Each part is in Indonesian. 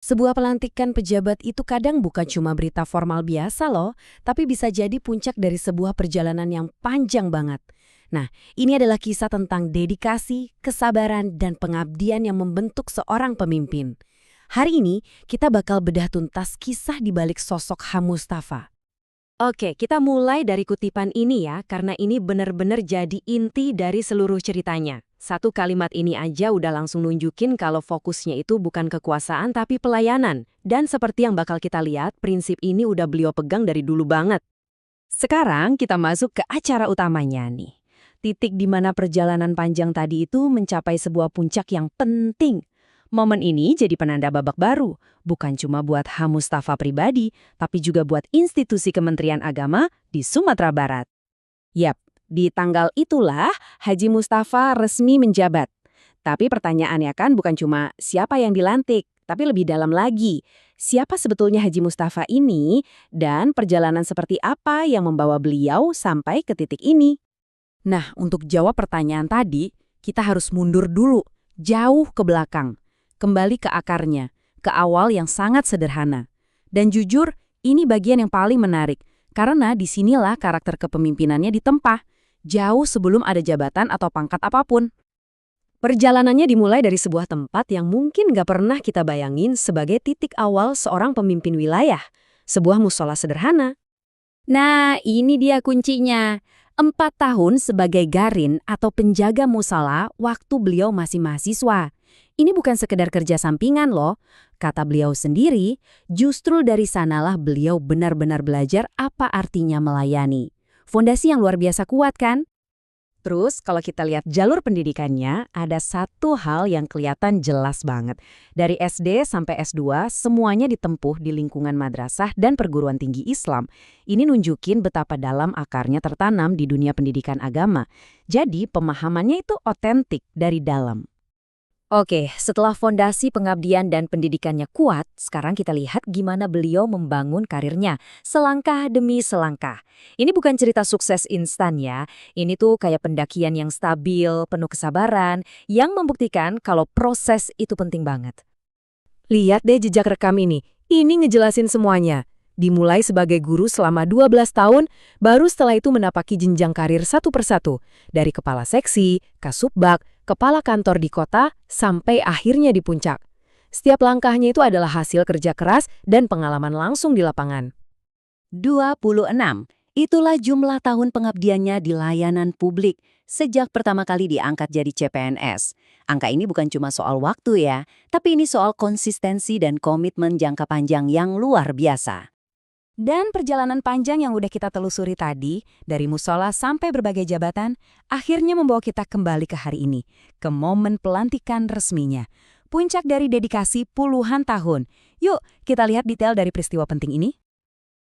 Sebuah pelantikan pejabat itu kadang bukan cuma berita formal biasa loh, tapi bisa jadi puncak dari sebuah perjalanan yang panjang banget. Nah, ini adalah kisah tentang dedikasi, kesabaran, dan pengabdian yang membentuk seorang pemimpin. Hari ini, kita bakal bedah tuntas kisah di balik sosok H. Mustafa. Oke, kita mulai dari kutipan ini ya, karena ini benar-benar jadi inti dari seluruh ceritanya. Satu kalimat ini aja udah langsung nunjukin kalau fokusnya itu bukan kekuasaan tapi pelayanan. Dan seperti yang bakal kita lihat, prinsip ini udah beliau pegang dari dulu banget. Sekarang kita masuk ke acara utamanya nih. Titik di mana perjalanan panjang tadi itu mencapai sebuah puncak yang penting. Momen ini jadi penanda babak baru, bukan cuma buat H. Mustafa pribadi, tapi juga buat institusi Kementerian Agama di Sumatera Barat. Yap, di tanggal itulah Haji Mustafa resmi menjabat. Tapi pertanyaannya kan bukan cuma siapa yang dilantik, tapi lebih dalam lagi. Siapa sebetulnya Haji Mustafa ini dan perjalanan seperti apa yang membawa beliau sampai ke titik ini? Nah, untuk jawab pertanyaan tadi, kita harus mundur dulu, jauh ke belakang. Kembali ke akarnya, ke awal yang sangat sederhana. Dan jujur, ini bagian yang paling menarik, karena disinilah karakter kepemimpinannya ditempa, jauh sebelum ada jabatan atau pangkat apapun. Perjalanannya dimulai dari sebuah tempat yang mungkin nggak pernah kita bayangin sebagai titik awal seorang pemimpin wilayah, sebuah musola sederhana. Nah, ini dia kuncinya. 4 tahun sebagai garin atau penjaga musala waktu beliau masih mahasiswa. Ini bukan sekedar kerja sampingan loh. Kata beliau sendiri, justru dari sanalah beliau benar-benar belajar apa artinya melayani. Fondasi yang luar biasa kuat kan? Terus kalau kita lihat jalur pendidikannya, ada satu hal yang kelihatan jelas banget. Dari SD sampai S2, semuanya ditempuh di lingkungan madrasah dan perguruan tinggi Islam. Ini nunjukin betapa dalam akarnya tertanam di dunia pendidikan agama. Jadi pemahamannya itu otentik dari dalam. Oke, setelah fondasi pengabdian dan pendidikannya kuat, sekarang kita lihat gimana beliau membangun karirnya, selangkah demi selangkah. Ini bukan cerita sukses instan ya, ini tuh kayak pendakian yang stabil, penuh kesabaran, yang membuktikan kalau proses itu penting banget. Lihat deh jejak rekam ini ngejelasin semuanya. Dimulai sebagai guru selama 12 tahun, baru setelah itu menapaki jenjang karir satu persatu. Dari kepala seksi, kasubag, kepala kantor di kota, sampai akhirnya di puncak. Setiap langkahnya itu adalah hasil kerja keras dan pengalaman langsung di lapangan. 26. Itulah jumlah tahun pengabdiannya di layanan publik sejak pertama kali diangkat jadi CPNS. Angka ini bukan cuma soal waktu ya, tapi ini soal konsistensi dan komitmen jangka panjang yang luar biasa. Dan perjalanan panjang yang udah kita telusuri tadi, dari musola sampai berbagai jabatan, akhirnya membawa kita kembali ke hari ini, ke momen pelantikan resminya. Puncak dari dedikasi puluhan tahun. Yuk, kita lihat detail dari peristiwa penting ini.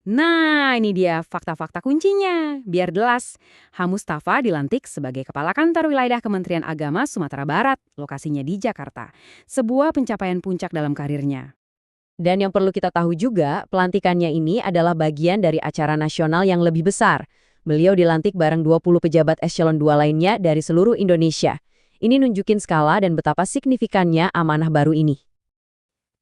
Nah, ini dia fakta-fakta kuncinya. Biar jelas, H. Mustafa dilantik sebagai Kepala Kantor Wilayah Kementerian Agama Sumatera Barat, lokasinya di Jakarta. Sebuah pencapaian puncak dalam karirnya. Dan yang perlu kita tahu juga, pelantikannya ini adalah bagian dari acara nasional yang lebih besar. Beliau dilantik bareng 20 pejabat eselon 2 lainnya dari seluruh Indonesia. Ini nunjukin skala dan betapa signifikannya amanah baru ini.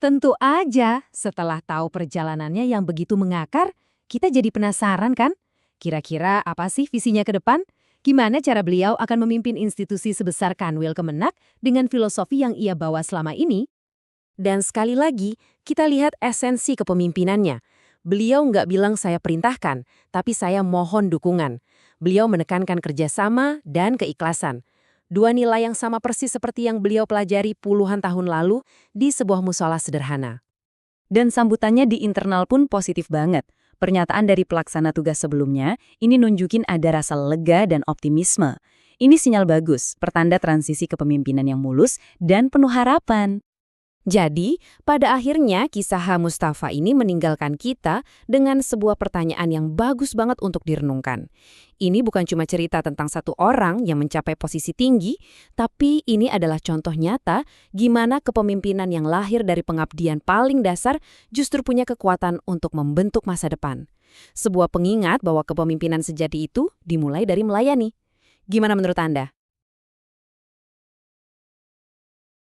Tentu aja, setelah tahu perjalanannya yang begitu mengakar, kita jadi penasaran kan? Kira-kira apa sih visinya ke depan? Gimana cara beliau akan memimpin institusi sebesar Kanwil Kemenak dengan filosofi yang ia bawa selama ini? Dan sekali lagi, kita lihat esensi kepemimpinannya. Beliau nggak bilang saya perintahkan, tapi saya mohon dukungan. Beliau menekankan kerjasama dan keikhlasan. Dua nilai yang sama persis seperti yang beliau pelajari puluhan tahun lalu di sebuah musola sederhana. Dan sambutannya di internal pun positif banget. Pernyataan dari pelaksana tugas sebelumnya, ini nunjukin ada rasa lega dan optimisme. Ini sinyal bagus, pertanda transisi kepemimpinan yang mulus dan penuh harapan. Jadi, pada akhirnya kisah H. Mustafa ini meninggalkan kita dengan sebuah pertanyaan yang bagus banget untuk direnungkan. Ini bukan cuma cerita tentang satu orang yang mencapai posisi tinggi, tapi ini adalah contoh nyata gimana kepemimpinan yang lahir dari pengabdian paling dasar justru punya kekuatan untuk membentuk masa depan. Sebuah pengingat bahwa kepemimpinan sejati itu dimulai dari melayani. Gimana menurut Anda?